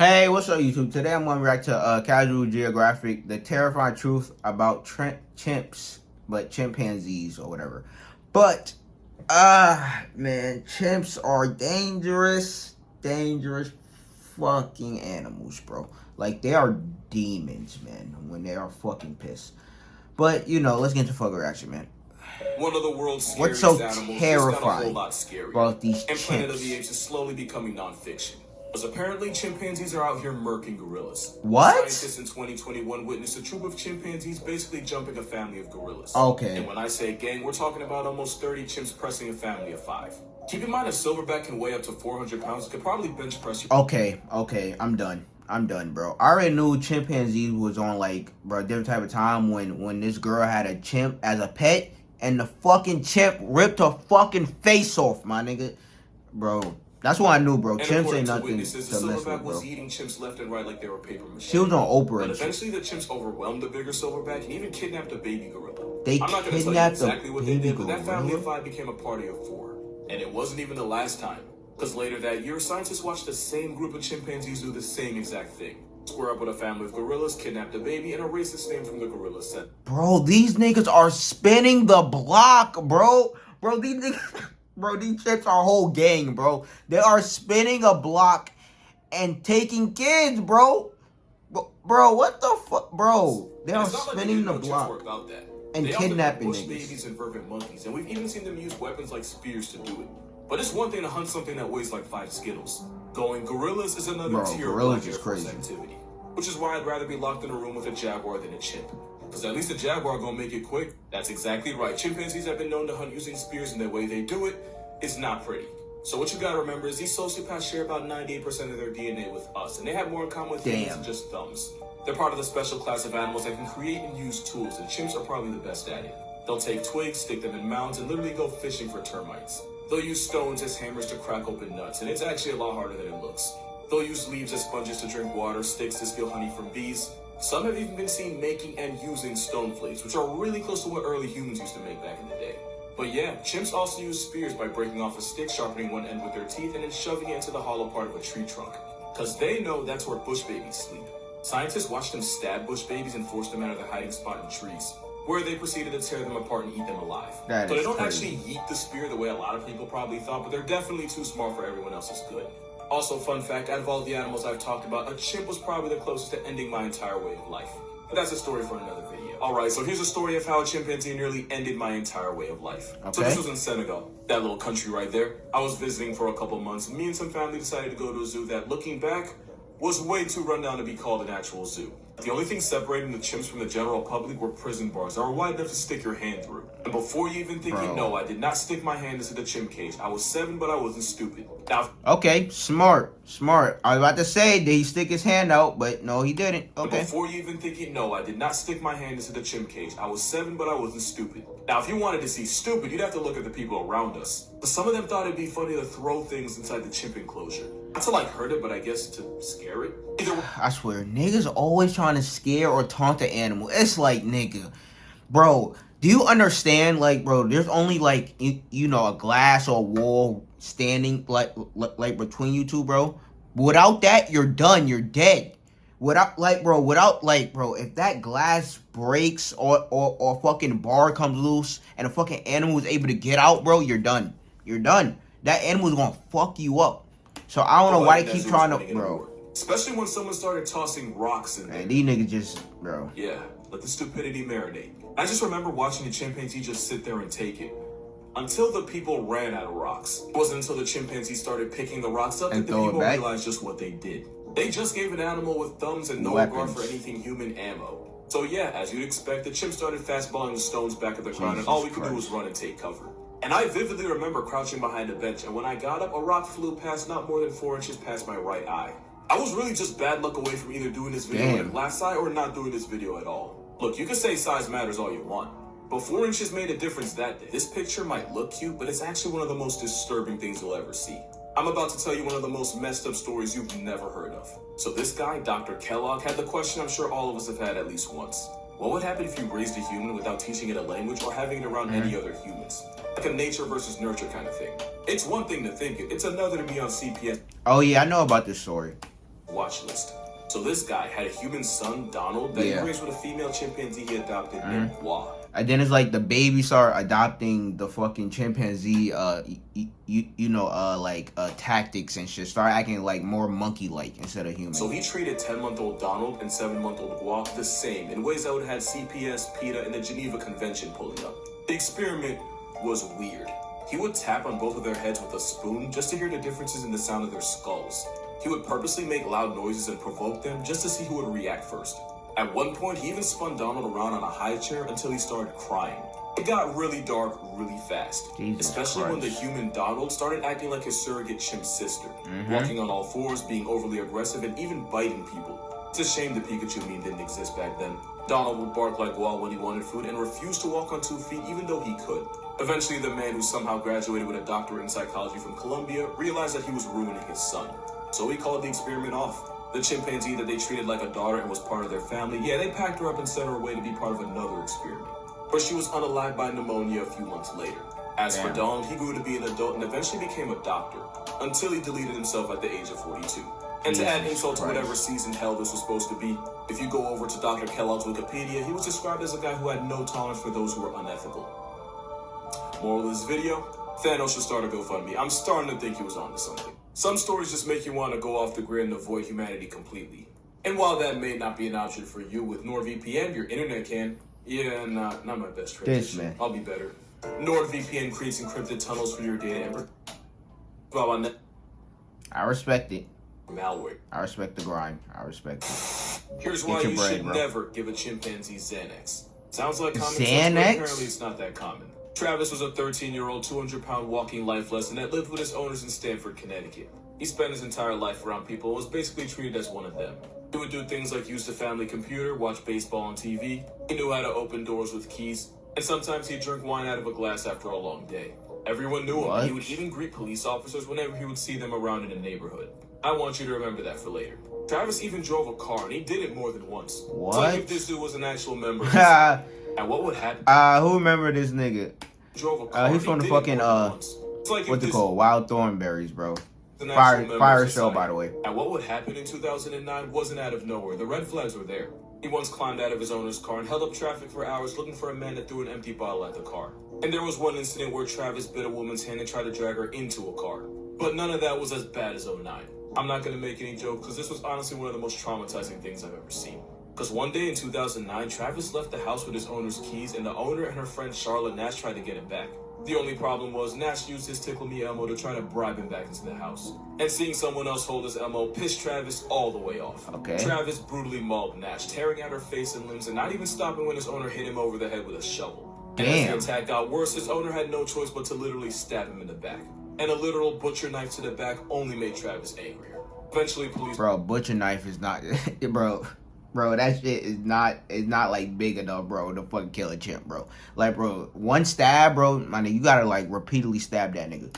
Hey, what's up, YouTube? Today I'm going to react to CasualGeographic, the terrifying truth about chimps, but chimpanzees or whatever. But, man, chimps are dangerous fucking animals, bro. Like, they are demons, man, when they are fucking pissed. But, you know, let's get into fucking reaction, man. One of the world's scariest What's so animals terrifying just got a whole lot scarier. about these and Planet of chimps? the Apes is slowly becoming non-fiction. Because apparently chimpanzees are out here murking gorillas. What? Scientists in 2021 witnessed a troop of chimpanzees basically jumping a family of gorillas. Okay. And when I say gang, we're talking about almost 30 chimps pressing a family of 5. Keep in mind a silverback can weigh up to 400 pounds. It could probably bench press you. Okay, I'm done, bro. I already knew chimpanzees was on, like, bro, different type of time when this girl had a chimp as a pet and the fucking chimp ripped her fucking face off, my nigga. Bro, that's what I knew, bro. And Chimps ain't to nothing witnesses, to the mess silverback with, bro. was eating chimps left and right like they were paper mache. She was on Oprah But and shit. eventually the chimps overwhelmed the bigger silverback and even kidnapped a baby gorilla. They I'm not going to tell you kidnapped exactly a what they baby did, but that family of gorilla? 5 became a party of 4. And it wasn't even the last time. Because later that year, scientists watched the same group of chimpanzees do the same exact thing. Square up with a family of gorillas, kidnapped a baby, and erase its name from the gorilla set. Bro, these niggas are spinning the block, bro. Bro, these niggas... Bro, these chimps are a whole gang, bro. They are spinning a block and taking kids, bro. Bro, what the fuck? Bro, they are spinning the block and kidnapping niggas. Babies and vervet monkeys, and we've even seen them use weapons like spears to do it. But it's one thing to hunt something that weighs like 5 Skittles. Going gorillas is another tier of Black Air Force activity. Which is why I'd rather be locked in a room with a jaguar than a chimp. Because at least a jaguar gonna make it quick. That's exactly right. Chimpanzees have been known to hunt using spears, and the way they do it is not pretty. So what you gotta remember is these sociopaths share about 98% of their DNA with us, and they have more in common with humans than just thumbs. They're part of the special class of animals that can create and use tools, and chimps are probably the best at it. They'll take twigs, stick them in mounds, and literally go fishing for termites. They'll use stones as hammers to crack open nuts, and it's actually a lot harder than it looks. They'll use leaves as sponges to drink water, sticks to steal honey from bees. Some have even been seen making and using stone flakes, which are really close to what early humans used to make back in the day. But yeah, chimps also use spears by breaking off a stick, sharpening one end with their teeth, and then shoving it into the hollow part of a tree trunk. Because they know that's where bush babies sleep. Scientists watched them stab bush babies and force them out of their hiding spot in trees, where they proceeded to tear them apart and eat them alive. So they don't actually yeet the spear the way a lot of people probably thought, but they're definitely too smart for everyone else's good. Also, fun fact, out of all the animals I've talked about, a chimp was probably the closest to ending my entire way of life. But that's a story for another video. Alright, so here's a story of how a chimpanzee nearly ended my entire way of life. Okay. So this was in Senegal, that little country right there. I was visiting for a couple months, and me and some family decided to go to a zoo that, looking back, was way too run down to be called an actual zoo. The only thing separating the chimps from the general public were prison bars that were wide enough to stick your hand through. And before you even think you know, I did not stick my hand into the chimp cage. I was 7, but I wasn't stupid. Now, okay, smart. I was about to say, did he stick his hand out? But no, he didn't. Okay. Before you even think you know, I did not stick my hand into the chimp cage. I was 7, but I wasn't stupid. Now, if you wanted to see stupid, you'd have to look at the people around us. But some of them thought it'd be funny to throw things inside the chimp enclosure. Not to like hurt it, but I guess to scare it. I swear, niggas always trying to scare or taunt the animal. It's like, nigga, bro, do you understand? Like, bro, there's only like you know, a glass or a wall standing like between you two, bro. Without that, you're done. You're dead. Without bro, if that glass breaks or fucking bar comes loose and a fucking animal is able to get out, bro, you're done. You're done. That animal's gonna fuck you up. So I don't know why they keep trying to, bro. Especially when someone started tossing rocks in there. Man, these niggas just, bro. Yeah, let the stupidity marinate. I just remember watching the chimpanzee just sit there and take it. Until the people ran out of rocks. It wasn't until the chimpanzee started picking the rocks up that the people realized just what they did. They just gave an animal with thumbs and no regard for anything human ammo. So yeah, as you'd expect, the chimp started fastballing the stones back at the ground, and all we could do was run and take cover. And I vividly remember crouching behind a bench, and when I got up, a rock flew past not more than 4 inches past my right eye. I was really just bad luck away from either doing this video in glass eye or not doing this video at all. Look, you can say size matters all you want, but 4 inches made a difference that day. This picture might look cute, but it's actually one of the most disturbing things you'll ever see. I'm about to tell you one of the most messed up stories you've never heard of. So this guy, Dr. Kellogg, had the question I'm sure all of us have had at least once. What would happen if you raised a human without teaching it a language or having it around any other humans? Like a nature versus nurture kind of thing. It's one thing to think it, it's another to be on CPS. Oh yeah, I know about this story. watch list. So this guy had a human son, Donald, that he raised with a female chimpanzee he adopted named Wa. And then it's like the baby start adopting the fucking chimpanzee, tactics and shit. Start acting like more monkey-like instead of human. So he treated 10-month-old Donald and 7-month-old Gua the same in ways that would have had CPS, PETA, and the Geneva Convention pulling up. The experiment was weird. He would tap on both of their heads with a spoon just to hear the differences in the sound of their skulls. He would purposely make loud noises and provoke them just to see who would react first. At one point, he even spun Donald around on a high chair until he started crying. It got really dark really fast, especially when the human Donald started acting like his surrogate chimp sister, walking on all fours, being overly aggressive, and even biting people. It's a shame the Pikachu meme didn't exist back then. Donald would bark like Wall when he wanted food and refused to walk on 2 feet even though he could. Eventually, the man who somehow graduated with a doctorate in psychology from Columbia realized that he was ruining his son. So he called the experiment off. The chimpanzee that they treated like a daughter and was part of their family, they packed her up and sent her away to be part of another experiment. But she was unalived by pneumonia a few months later. As for Donald, he grew to be an adult and eventually became a doctor, until he deleted himself at the age of 42. And to add insult to whatever seasoned hell this was supposed to be, if you go over to Dr. Kellogg's Wikipedia, he was described as a guy who had no tolerance for those who were unethical. Moral of this video, Thanos should start a GoFundMe. I'm starting to think he was onto something. Some stories just make you want to go off the grid and avoid humanity completely. And while that may not be an option for you, with NordVPN, your internet can. Yeah, not my best transition. I'll be better. NordVPN creates encrypted tunnels for your data and I respect it. Malware. I respect the grind. I respect it. Here's why you should never give a chimpanzee Xanax. Sounds like common sense, but apparently it's not that common. Travis was a 13-year-old, 200-pound walking life lesson that lived with his owners in Stamford, Connecticut. He spent his entire life around people and was basically treated as one of them. He would do things like use the family computer, watch baseball on TV. He knew how to open doors with keys, and sometimes he'd drink wine out of a glass after a long day. Everyone knew him. He would even greet police officers whenever he would see them around in the neighborhood. I want you to remember that for later. Travis even drove a car, and he did it more than once. It's like if this dude was an actual member. And what would happen? Who remember this nigga? Drove a car. He's from the fucking like what's it called? Wild Thornberries, bro. Fire show, by the way. And what would happen in 2009 wasn't out of nowhere. The red flags were there. He once climbed out of his owner's car and held up traffic for hours looking for a man that threw an empty bottle at the car. And there was one incident where Travis bit a woman's hand and tried to drag her into a car. But none of that was as bad as 09. I'm not going to make any jokes because this was honestly one of the most traumatizing things I've ever seen. Because one day in 2009, Travis left the house with his owner's keys, and the owner and her friend Charlotte Nash tried to get him back. The only problem was Nash used his Tickle Me Elmo to try to bribe him back into the house. And seeing someone else hold his Elmo pissed Travis all the way off. Travis brutally mauled Nash, tearing out her face and limbs and not even stopping when his owner hit him over the head with a shovel. And as the attack got worse, his owner had no choice but to literally stab him in the back. And a literal butcher knife to the back only made Travis angrier. Eventually, police... Bro, butcher knife is not... Bro, that shit is not like big enough, bro, to fucking kill a chimp, bro. Like, bro, one stab, bro, man, you gotta like repeatedly stab that nigga.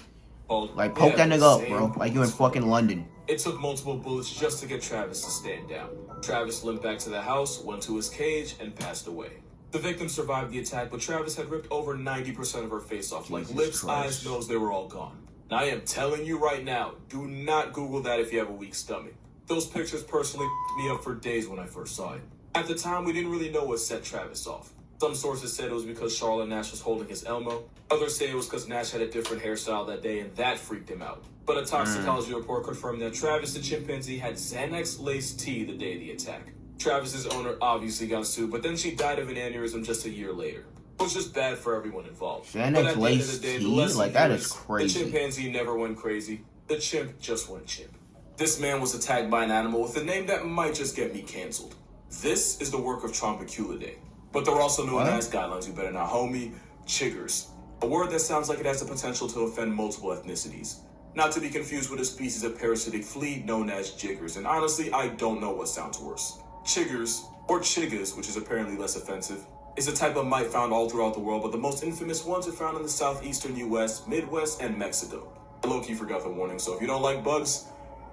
Like, poke that nigga up, bro. Like you in fucking London. It took multiple bullets just to get Travis to stand down. Travis limped back to the house, went to his cage, and passed away. The victim survived the attack, but Travis had ripped over 90% of her face off. Like lips, eyes, nose, they were all gone. Now, I am telling you right now, do not Google that if you have a weak stomach. Those pictures personally me up for days when I first saw it. At the time, we didn't really know what set Travis off. Some sources said it was because Charlotte Nash was holding his Elmo. Others say it was because Nash had a different hairstyle that day and that freaked him out. But a toxicology report confirmed that Travis the chimpanzee had Xanax-laced tea the day of the attack. Travis's owner obviously got sued, but then she died of an aneurysm just a year later. It was just bad for everyone involved. Xanax-laced tea? Like, that is crazy. The chimpanzee never went crazy. The chimp just went chimp. This man was attacked by an animal with a name that might just get me canceled. This is the work of Trompiculidae. But they're also known as guidelines, you better not homie, chiggers. A word that sounds like it has the potential to offend multiple ethnicities. Not to be confused with a species of parasitic flea known as jiggers. And honestly, I don't know what sounds worse. Chiggers, or chiggas, which is apparently less offensive, is a type of mite found all throughout the world, but the most infamous ones are found in the southeastern US, Midwest, and Mexico. I low-key forgot the warning, so if you don't like bugs,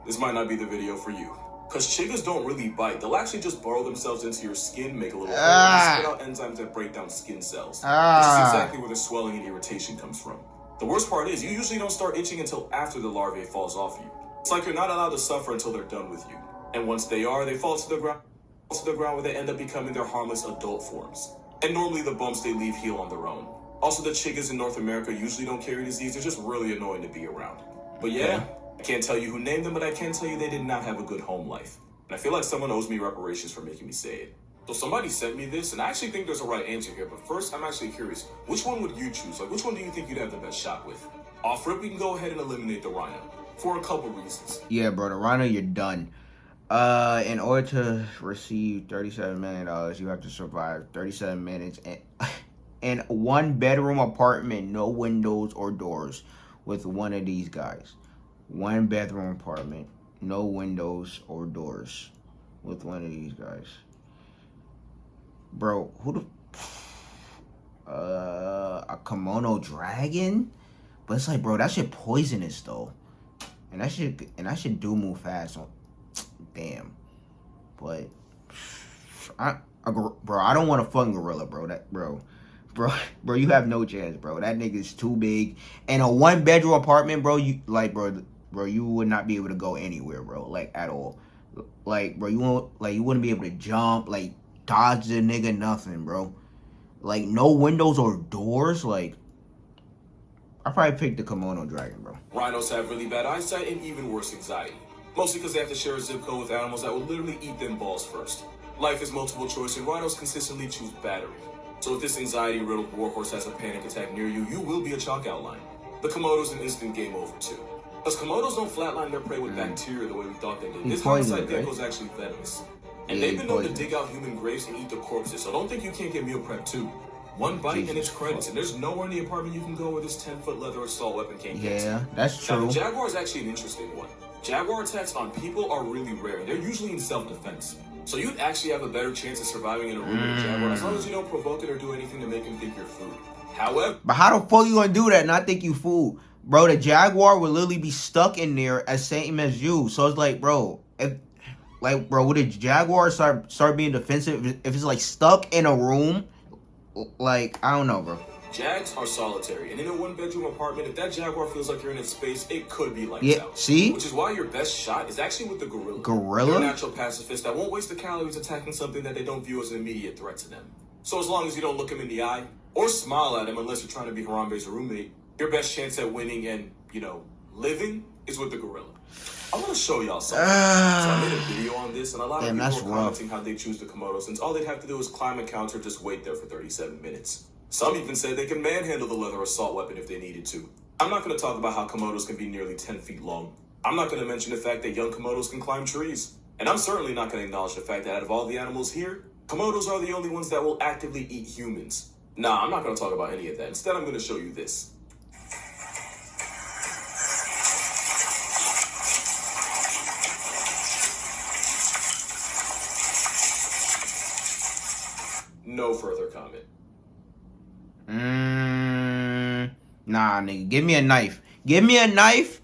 this might not be the video for you. Because chiggas don't really bite. They'll actually just burrow themselves into your skin, make a little hole, and spit out enzymes that break down skin cells. This is exactly where the swelling and irritation comes from. The worst part is, you usually don't start itching until after the larvae falls off you. It's like you're not allowed to suffer until they're done with you. And once they are, they fall to the ground where they end up becoming their harmless adult forms. And normally the bumps they leave heal on their own. Also, the chiggas in North America usually don't carry disease. They're just really annoying to be around. But yeah, I can't tell you who named them, but I can tell you they did not have a good home life. And I feel like someone owes me reparations for making me say it. So somebody sent me this, and I actually think there's a right answer here. But first, I'm actually curious. Which one would you choose? Like, which one do you think you'd have the best shot with? Off rip, we can go ahead and eliminate the rhino. For a couple reasons. Yeah, bro, the rhino, you're done. In order to receive $37 million, you have to survive 37 minutes in one bedroom apartment, no windows or doors, with one of these guys. One bedroom apartment, no windows or doors, with one of these guys. Bro, who the a kimono dragon? But it's like, bro, that shit poisonous though. And that shit do move fast. So, damn. But bro, I don't want a fucking gorilla, bro. Bro, you have no chance, bro. That nigga's too big. And a one bedroom apartment, bro, you would not be able to go anywhere, bro, like at all. Like, bro, you wouldn't be able to jump, like dodge the nigga, nothing, bro. Like no windows or doors, like. I probably picked the kimono dragon, bro. Rhinos have really bad eyesight and even worse anxiety. Mostly because they have to share a zip code with animals that will literally eat them balls first. Life is multiple choice and rhinos consistently choose battery. So if this anxiety-riddled warhorse has a panic attack near you, you will be a chalk outline. The Komodo's an instant game over too. Because Komodos don't flatline their prey with bacteria the way we thought they did. This homicide gecko is actually venomous. And they've been known to dig out human graves and eat the corpses, so don't think you can't get meal prep too. One bite and it's credits, and there's nowhere in the apartment you can go where this 10-foot leather assault weapon can't get to. Yeah, that's true. Now, the Jaguar is actually an interesting one. Jaguar attacks on people are really rare, and they're usually in self-defense. So you'd actually have a better chance of surviving in a room with a Jaguar as long as you don't provoke it or do anything to make him think you're food. However... But how the fuck you gonna do that and not think you food? Bro, the Jaguar will literally be stuck in there as same as you. So it's like, bro, would a Jaguar start being defensive if it's like stuck in a room? Like, I don't know, bro. Jags are solitary, and in a one-bedroom apartment, if that Jaguar feels like you're in its space, it could be lights out. See? Which is why your best shot is actually with the gorilla. Gorilla? They're a natural pacifist that won't waste the calories attacking something that they don't view as an immediate threat to them. So as long as you don't look him in the eye, or smile at him unless you're trying to be Harambe's roommate, your best chance at winning and, living is with the gorilla. I want to show y'all something. So I made a video on this, and a lot of people are commenting how they choose the Komodo, since all they'd have to do is climb a counter, just wait there for 37 minutes. Some even say they can manhandle the leather assault weapon if they needed to. I'm not going to talk about how Komodos can be nearly 10 feet long. I'm not going to mention the fact that young Komodos can climb trees. And I'm certainly not going to acknowledge the fact that out of all the animals here, Komodos are the only ones that will actively eat humans. Nah, I'm not going to talk about any of that. Instead, I'm going to show you this. No further comment. Nah, nigga. Give me a knife. Give me a knife.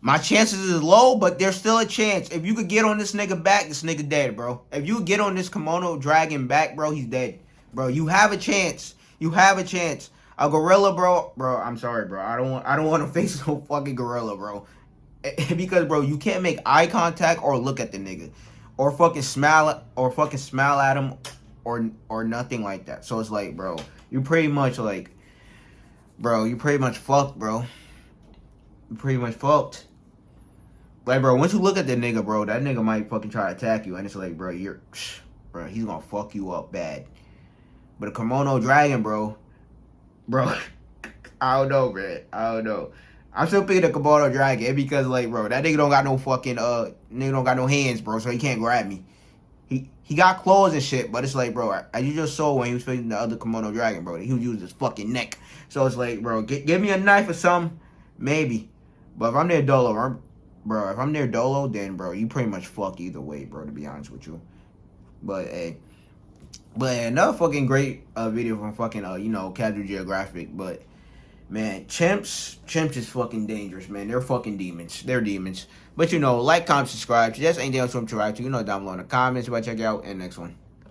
My chances is low, but there's still a chance. If you could get on this nigga back, this nigga dead, bro. If you get on this kimono dragon back, bro, he's dead. Bro, you have a chance. You have a chance. A gorilla, bro. Bro, I'm sorry, bro. I don't want to face no fucking gorilla, bro. Because, bro, you can't make eye contact or look at the nigga. Or fucking smile at him. Or nothing like that. So it's like, bro, you pretty much like, bro, you pretty much fucked, bro. You pretty much fucked. Like, bro, once you look at the nigga, bro, that nigga might fucking try to attack you, and it's like, bro, bro, he's gonna fuck you up bad. But a kimono dragon, bro, I don't know, man. I don't know. I'm still picking the kimono dragon because, like, bro, that nigga don't got no fucking nigga don't got no hands, bro, so he can't grab me. He got claws and shit, but it's like, bro, as you just saw when he was facing the other kimono dragon, bro, he was using his fucking neck. So it's like, bro, give me a knife or something, maybe. But if I'm near Dolo, then, bro, you pretty much fuck either way, bro, to be honest with you. But, hey. But another fucking great video from fucking, CasualGeographic. But, man, Chimps is fucking dangerous, man. They're fucking demons. They're demons. But, like, comment, subscribe. That's anything else you want to try to, down below in the comments. Check it out. And next one.